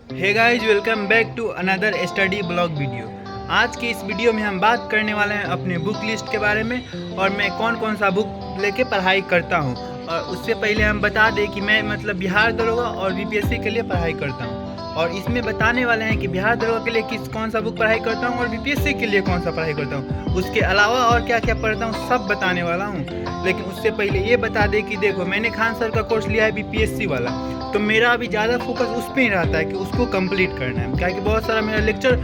Hey guys, welcome back to another study blog video. आज की इस वीडियो में हम बात करने वाले हैं अपने बुक लिस्ट के बारे में और मैं कौन कौन सा बुक लेके पढ़ाई करता हूं। और उससे पहले हम बता दें कि मैं बिहार दरोगा और बीपीएससी के लिए पढ़ाई करता हूं। और इसमें बताने वाले हैं कि बिहार दरोगा के लिए कौन सा बुक पढ़ाई करता हूं और बीपीएससी के लिए कौन सा पढ़ाई करता हूं। उसके अलावा और क्या क्या पढ़ता हूं सब बताने वाला हूं। लेकिन उससे पहले ये बता दें कि देखो, मैंने खान सर का कोर्स लिया है बीपीएससी वाला, तो मेरा अभी ज़्यादा फोकस उस पर ही रहता है कि उसको कंप्लीट करना है। क्या कि बहुत सारा मेरा लेक्चर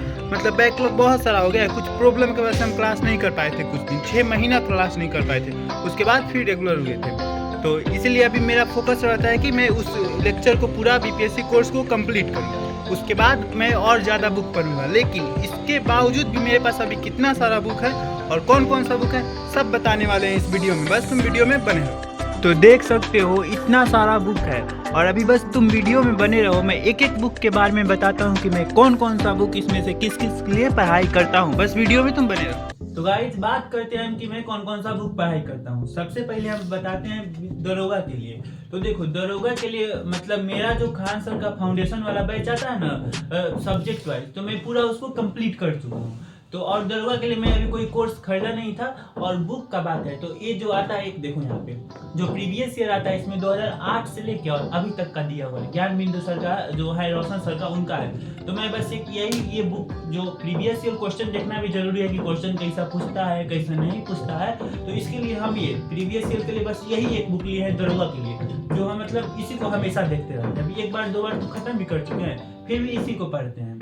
बैकलॉग बहुत सारा हो गया है। कुछ प्रॉब्लम की वजह से हम क्लास नहीं कर पाए थे, कुछ दिन 6 महीना क्लास नहीं कर पाए थे। उसके बाद फिर रेगुलर हुए थे। तो इसलिए अभी मेरा फोकस रहता है कि मैं उस लेक्चर को पूरा बीपीएससी कोर्स को कंप्लीट करूँ। उसके बाद मैं और ज़्यादा बुक पढ़ूंगा। लेकिन इसके बावजूद भी मेरे पास अभी कितना सारा बुक है और कौन कौन सा बुक है सब बताने वाले हैं इस वीडियो में। बस तुम वीडियो में बने रहो। तो देख सकते हो इतना सारा बुक है और अभी बस तुम वीडियो में बने रहो। मैं एक एक बुक के बारे में बताता हूँ कि मैं कौन कौन सा बुक इसमें से किस किस के लिए पढ़ाई करता हूँ। बस वीडियो में तुम बने रहो। तो गाइस, बात करते हैं कि मैं कौन कौन सा बुक पढ़ाई करता हूँ। सबसे पहले हम बताते हैं दरोगा के लिए। तो देखो, दरोगा के लिए मेरा जो खान सर का फाउंडेशन वाला बैच आता है ना, सब्जेक्ट वाइज, तो मैं पूरा उसको कंप्लीट कर चुका हूँ। तो और दरोगा के लिए मैं अभी कोई कोर्स खरीदा नहीं था। और बुक का बात है तो ये जो आता है, एक देखो यहाँ पे जो प्रीवियस ईयर आता है, इसमें 2008 से लेके और अभी तक का दिया हुआ है। ज्ञान बिंदु सर का जो है, रोशन सर का, उनका है। तो मैं बस एक ये बुक जो प्रीवियस ईयर क्वेश्चन देखना भी जरूरी है कि क्वेश्चन कैसा पूछता है कैसा नहीं पूछता है। तो इसके लिए हम ये प्रीवियस ईयर के लिए बस यही एक बुक लिए है दरोगा के लिए, जो हम इसी को हमेशा देखते रहते हैं। अभी एक बार दो बार तो खत्म भी कर चुके हैं, फिर भी इसी को पढ़ते हैं।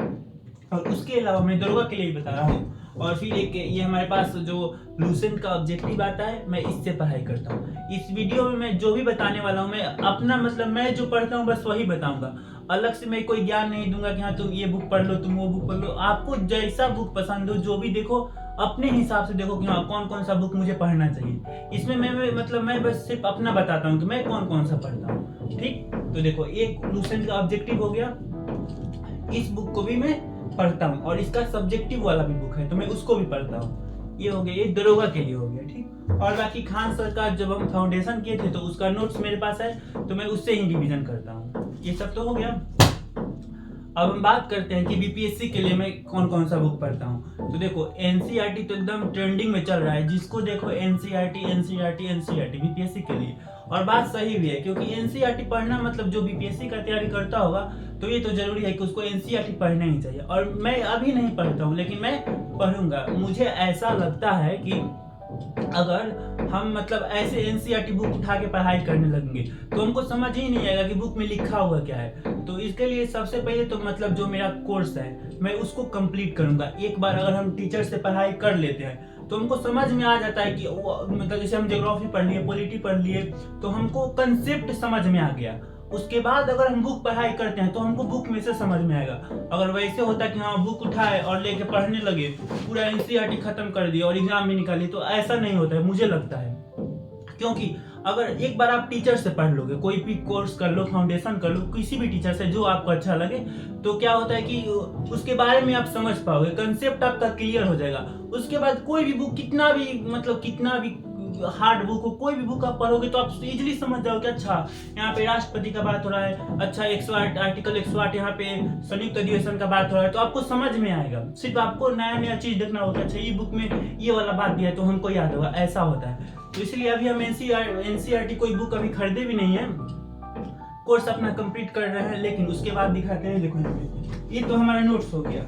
और उसके अलावा मैं दरोगा के लिए बता रहा हूँ। और फिर एक ये हमारे पास जो लूसेंट का ऑब्जेक्टिव आता है, मैं इससे पढ़ाई करता हूँ। इस वीडियो में मैं जो भी बताने वाला हूँ, मैं अपना मैं जो पढ़ता हूँ बस वही बताऊंगा। अलग से मैं कोई ज्ञान नहीं दूंगा कि हाँ तुम ये बुक पढ़ लो, तुम वो बुक पढ़ लो। आपको जैसा बुक पसंद हो, जो भी देखो, अपने हिसाब से देखो कि हाँ कौन कौन सा बुक मुझे पढ़ना चाहिए। इसमें मैं बस सिर्फ अपना बताता हूँ कि मैं कौन कौन सा पढ़ता हूँ। ठीक, तो देखो, एक लूसेंट का ऑब्जेक्टिव हो गया, इस बुक को भी मैं पढ़ता हूँ। और इसका सब्जेक्टिव वाला भी बुक है तो मैं उसको भी पढ़ता हूँ। ये हो गया, ये दरोगा के लिए हो गया। ठीक, और बाकी खान सर का जब हम फाउंडेशन किए थे तो उसका नोट्स मेरे पास है, तो मैं उससे ही रिवीजन करता हूँ। ये सब तो हो गया। अब हम बात करते हैं कि बीपीएससी के लिए मैं कौन कौन सा बुक पढ़ता हूँ। तो देखो, एनसीईआरटी तो एकदम ट्रेंडिंग में चल रहा है। जिसको देखो एनसीईआरटी एनसीईआरटी एनसीईआरटी बीपीएससी के लिए। और बात सही भी है, क्योंकि एनसीईआरटी पढ़ना जो बीपीएससी का तैयारी करता होगा तो ये तो जरूरी है कि उसको एनसीईआरटी पढ़ना ही चाहिए। और मैं अभी नहीं पढ़ता हूँ, लेकिन मैं पढ़ूंगा। मुझे ऐसा लगता है कि अगर हम ऐसे एनसीईआरटी बुक उठा के पढ़ाई करने लगेंगे तो हमको समझ ही नहीं आएगा कि बुक में लिखा हुआ क्या है। तो इसके लिए सबसे पहले तो जो मेरा कोर्स है मैं उसको कंप्लीट करूंगा। एक बार अगर हम टीचर से पढ़ाई कर लेते हैं तो हमको समझ में आ जाता है कि जैसे हम ज्योग्राफी पढ़ लिए, पॉलिटी पढ़ लिए, तो हमको कंसेप्ट समझ में आ गया। उसके बाद अगर हम बुक पढ़ाई करते हैं तो हमको बुक में से समझ में आएगा। अगर वैसे होता कि हाँ बुक उठाए और लेके पढ़ने लगे, पूरा एनसीईआरटी खत्म कर दिया और एग्जाम में निकाली, तो ऐसा नहीं होता है मुझे लगता है। क्योंकि अगर एक बार आप टीचर से पढ़ लोगे, कोई भी कोर्स कर लो, फाउंडेशन कर लो, किसी भी टीचर से जो आपको अच्छा लगे, तो क्या होता है कि उसके बारे में आप समझ पाओगे, कंसेप्ट आपका क्लियर हो जाएगा। उसके बाद कोई भी बुक कितना भी हार्ड बुक हो, कोई भी बुक आप पढ़ोगे तो आप इजीली समझ जाओगे। अच्छा, यहाँ पे राष्ट्रपति का बात हो रहा है, अच्छा 108 आर्टिकल 108 यहाँ पे संयुक्त अधिवेशन का बात हो रहा है, तो आपको समझ में आएगा। सिर्फ आपको नया नया चीज देखना होगा। अच्छा, ये बुक में ये वाला बात दिया है तो हमको याद होगा, ऐसा होता है। तो इसलिए अभी हम एनसीईआरटी कोई बुक अभी खरीदे भी नहीं है, कोर्स अपना कंप्लीट कर रहे हैं। लेकिन उसके बाद दिखाते हैं। देखो, ये तो हमारा नोट्स हो गया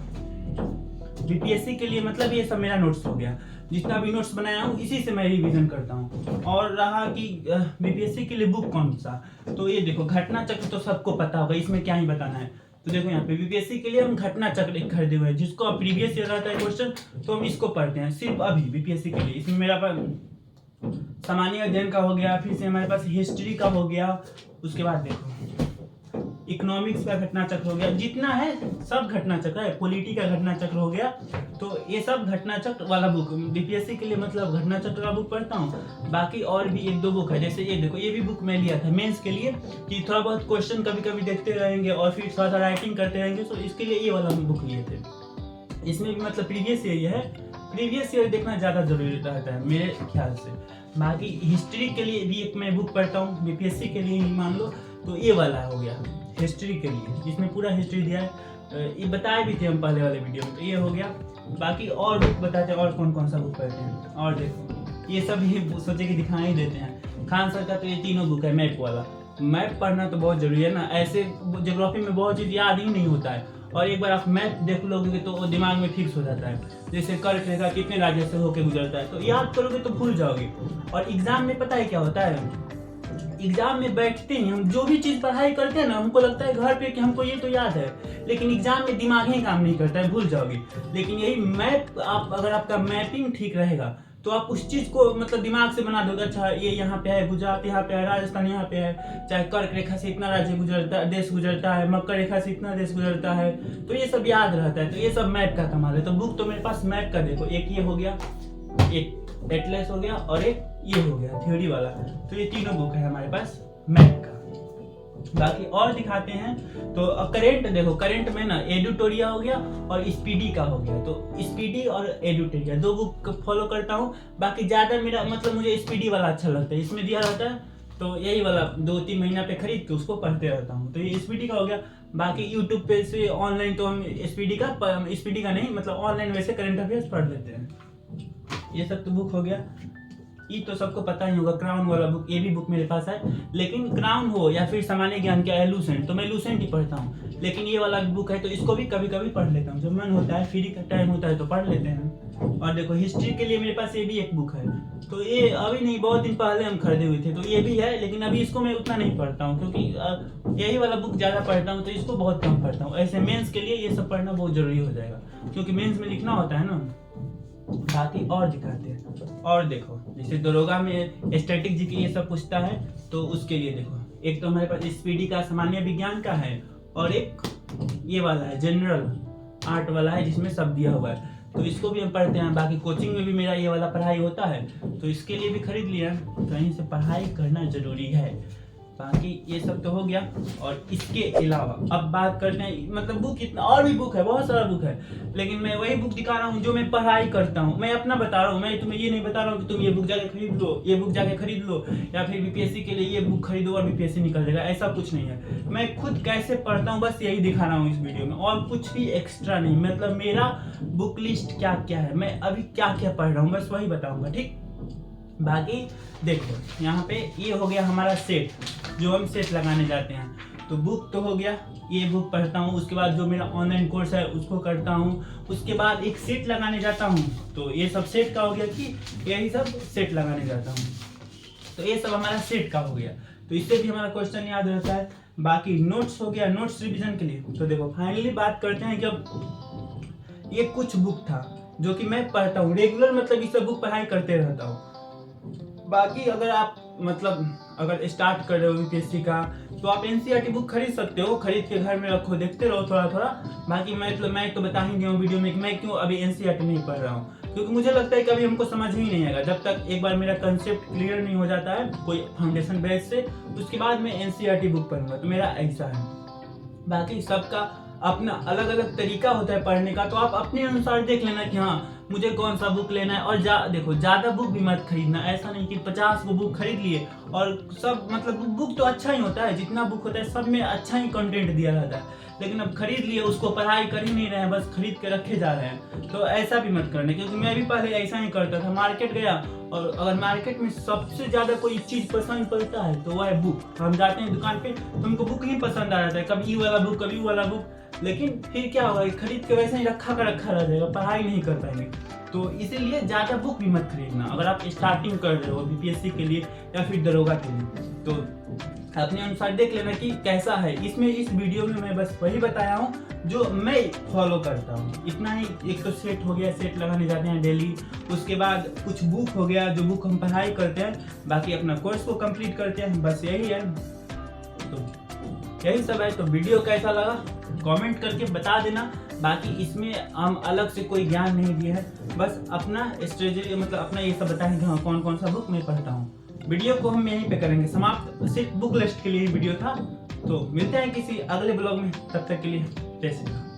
बीपीएससी के लिए। ये सब मेरा नोट्स हो गया। जितना भी नोट्स बनाया हूँ इसी से मैं रिवीजन करता हूँ। और रहा कि बीपीएससी के लिए बुक कौन सा, तो ये देखो, घटना चक्र तो सबको पता होगा, इसमें क्या ही बताना है। तो देखो, यहाँ पे बीपीएससी के लिए हम घटना चक्र एक खरीदे हुए हैं, जिसको प्रीवियस ईयर रहता है क्वेश्चन, तो हम इसको पढ़ते हैं सिर्फ अभी बीपीएससी के लिए। इसमें मेरा सामान्य अध्ययन का हो गया, फिर से हमारे पास हिस्ट्री का हो गया, उसके बाद देखो इकोनॉमिक्स का घटना चक्र हो गया। जितना है सब घटना चक्र है, पॉलिटी का घटना चक्र हो गया। तो ये सब घटना चक्र वाला बुक बीपीएससी के लिए घटना चक्र का बुक पढ़ता हूँ। बाकी और भी एक दो बुक है, जैसे ये देखो, ये भी बुक मैं लिया था मेंस के लिए, कि थोड़ा बहुत क्वेश्चन कभी कभी देखते रहेंगे और फिर थोड़ा सा राइटिंग करते रहेंगे। तो इसके लिए ये वाला बुक लिए थे। इसमें भी प्रीवियस ईयर है, प्रीवियस ईयर देखना ज़्यादा जरूरी रहता है मेरे ख्याल से। बाकी हिस्ट्री के लिए भी एक मैं बुक पढ़ता हूँ बीपीएससी के लिए ही, मान लो, तो ये वाला हो गया। हिस्ट्री के लिए, जिसमें पूरा हिस्ट्री दिया है। ये बताए भी थे हम पहले वाले वीडियो में, तो ये हो गया। बाकी और बुक बताते हैं और कौन कौन सा बुक पढ़ते हैं। और देखो ये सब ही सोचे कि दिखा ही देते हैं। खान सर का तो ये तीनों बुक है मैप वाला। मैप पढ़ना तो बहुत जरूरी है ना, ऐसे ज्योग्राफी में बहुत चीज़ याद ही नहीं होता है, और एक बार आप मैप देख लोगे तो वो दिमाग में फिक्स हो जाता है। जैसे कर्क रेखा कितने राज्य से होकर गुजरता है, तो याद करोगे तो भूल जाओगे। और एग्जाम में पता है क्या होता है, एग्जाम में बैठते हैं हम, जो भी चीज़ पढ़ाई करते हैं ना, हमको लगता है घर पे कि हमको ये तो याद है, लेकिन एग्जाम में दिमाग ही काम नहीं करता है, भूल जाओगे। लेकिन यही मैप, आप अगर आपका मैपिंग ठीक रहेगा तो आप उस चीज़ को मतलब दिमाग से बना दोगे। अच्छा ये यहाँ पे है, गुजरात यहाँ पे है, राजस्थान यहाँ पे है, चाहे कर्क रेखा से इतना राज्य गुजरता है, देश गुजरता है, मकर रेखा से इतना देश गुजरता है, तो ये सब याद रहता है। तो ये सब मैप का कमाल है। तो बुक तो मेरे पास मैप का देखो, एक ये हो गया, एक एटलस हो गया, और एक ये हो गया थ्योरी वाला। तो ये तीनों बुक है हमारे पास मैप का। बाकी और दिखाते हैं। तो करेंट देखो, करेंट में ना एडिटोरिया हो गया और स्पीडी का हो गया। तो स्पीडी और एडिटोरिया दो बुक फॉलो करता हूँ। बाकी ज़्यादा मेरा मतलब मुझे स्पीडी वाला अच्छा लगता है, इसमें दिया रहता है, तो यही वाला 2-3 महीना पे खरीद के उसको पढ़ते रहता हूँ। तो ये स्पीडी का हो गया। बाकी यूट्यूब पे से ऑनलाइन तो हम स्पीडी का नहीं, मतलब ऑनलाइन वैसे करेंट अफेयर्स पढ़ लेते हैं। ये सब तो बुक हो गया। ये तो सबको पता ही होगा, क्राउन वाला बुक, ये भी बुक मेरे पास है। लेकिन क्राउन हो या फिर सामान्य ज्ञान का लूसेंट, तो मैं लूसेंट ही पढ़ता हूँ। लेकिन ये वाला बुक है तो इसको भी कभी कभी पढ़ लेता हूँ, जब मन होता है, फ्री का टाइम होता है तो पढ़ लेते हैं। और देखो हिस्ट्री के लिए मेरे पास ये भी एक बुक है। तो ये अभी नहीं, बहुत दिन पहले हम खरीदे हुए थे, तो ये भी है। लेकिन अभी इसको मैं उतना नहीं पढ़ता हूँ, क्योंकि यही वाला बुक ज़्यादा पढ़ता हूँ, तो इसको बहुत कम पढ़ता हूँ। ऐसे मेंस के लिए ये सब पढ़ना बहुत जरूरी हो जाएगा, क्योंकि मेंस में लिखना होता है ना। बाकी और दिखाते हैं। और देखो जैसे दरोगा में स्टैटिक जी के ये सब पूछता है, तो उसके लिए देखो, एक तो हमारे पास स्पीडी का सामान्य विज्ञान का है, और एक ये वाला है जनरल आर्ट वाला है, जिसमें सब दिया हुआ है, तो इसको भी हम पढ़ते हैं। बाकी कोचिंग में भी मेरा ये वाला पढ़ाई होता है, तो इसके लिए भी खरीद लिया। कहीं से पढ़ाई करना जरूरी है। बाकी ये सब तो हो गया। और इसके अलावा अब बात करते हैं, मतलब बुक इतना और भी बुक है, बहुत सारा बुक है, लेकिन मैं वही बुक दिखा रहा हूँ जो मैं पढ़ाई करता हूँ। मैं अपना बता रहा हूँ, मैं तुम्हें ये नहीं बता रहा हूँ कि तुम ये बुक जाके खरीद लो, ये बुक जाके खरीद लो, या फिर बीपीएससी के लिए ये बुक खरीदो और बीपीएससी निकल जाएगा, ऐसा कुछ नहीं है। मैं खुद कैसे पढ़ता हूँ बस यही दिखा रहा हूँ इस वीडियो में, और कुछ भी एक्स्ट्रा नहीं। मतलब मेरा बुक लिस्ट क्या क्या है, मैं अभी क्या क्या पढ़ रहा हूँ, बस वही बताऊँगा, ठीक। बाकी देखो यहाँ पे ये हो गया हमारा सेट, जो हम सेट लगाने जाते हैं। तो बुक तो हो गया, ये बुक पढ़ता हूँ। उसके बाद जो मेरा ऑनलाइन कोर्स है उसको करता हूँ। उसके बाद एक सेट लगाने जाता हूँ, तो ये सब सेट का हो गया कि यही सब सेट लगाने जाता हूँ। तो ये सब हमारा सेट का हो गया, तो इससे भी हमारा क्वेश्चन याद रहता है। बाकी नोट्स हो गया, नोट्स रिविजन के लिए। तो देखो फाइनली बात करते हैं कि अब ये कुछ बुक था जो कि मैं पढ़ता हूँ रेगुलर, मतलब ये सब बुक पढ़ाई करते रहता हूँ। बाकी अगर आप मतलब अगर स्टार्ट कर रहे हो यूपीएससी का, तो आप एनसीईआरटी बुक खरीद सकते हो, खरीद के घर में रखो, देखते रहो थोड़ा थोड़ा। बाकी मैं तो बता ही दिया हूँ वीडियो में कि मैं क्यों अभी एनसीईआरटी नहीं पढ़ रहा हूँ, क्योंकि मुझे लगता है कि अभी हमको समझ ही नहीं आएगा जब तक एक बार मेरा कंसेप्ट क्लियर नहीं हो जाता है कोई फाउंडेशन बेस से, उसके बाद मैं एनसीईआरटी बुक पढ़ूंगा। तो मेरा ऐसा है। बाकी सबका अपना अलग अलग तरीका होता है पढ़ने का, तो आप अपने अनुसार देख लेना कि हाँ मुझे कौन सा बुक लेना है। और देखो ज़्यादा बुक भी मत खरीदना, ऐसा नहीं कि 50 को बुक खरीद लिए और सब, मतलब बुक तो अच्छा ही होता है, जितना बुक होता है सब में अच्छा ही कंटेंट दिया रहता है, लेकिन अब खरीद लिए उसको पढ़ाई कर ही नहीं रहे हैं, बस खरीद के रखे जा रहे हैं। तो ऐसा भी मत करना, क्योंकि मैं भी पहले ऐसा ही करता था। मार्केट गया और अगर मार्केट में सबसे ज़्यादा कोई चीज़ पसंद पड़ता है तो वह है बुक। हम जाते हैं दुकान पे तो हमको बुक ही पसंद आ जाता है, कभी ये वाला बुक कभी वो वाला बुक, लेकिन फिर क्या होगा, खरीद के वैसे ही रखा रह जाएगा, पढ़ाई नहीं कर पाएंगे। तो इसीलिए ज़्यादा बुक भी मत खरीदना अगर आप स्टार्टिंग कर रहे हो बीपीएससी के लिए या फिर दरोगा के लिए। तो अपने अनुसार देख लेना कि कैसा है। इसमें इस वीडियो में मैं बस वही बताया हूँ जो मैं फॉलो करता हूँ, इतना ही। एक तो सेट हो गया, सेट लगाने जाते हैं डेली। उसके बाद कुछ बुक हो गया जो बुक हम पढ़ाई करते हैं, बाकी अपना कोर्स को कंप्लीट करते हैं, बस यही है। तो यही सब है। तो वीडियो कैसा लगा कमेंट करके बता देना। बाकी इसमें हम अलग से कोई ज्ञान नहीं दिए है, बस अपना स्ट्रेटजी, मतलब अपना ये सब बताएंगे हाँ कौन कौन सा बुक मैं पढ़ता हूँ। वीडियो को हम यहीं पे करेंगे समाप्त, सिर्फ बुक लिस्ट के लिए वीडियो था। तो मिलते हैं किसी अगले ब्लॉग में, तब तक के लिए जय श्री राम।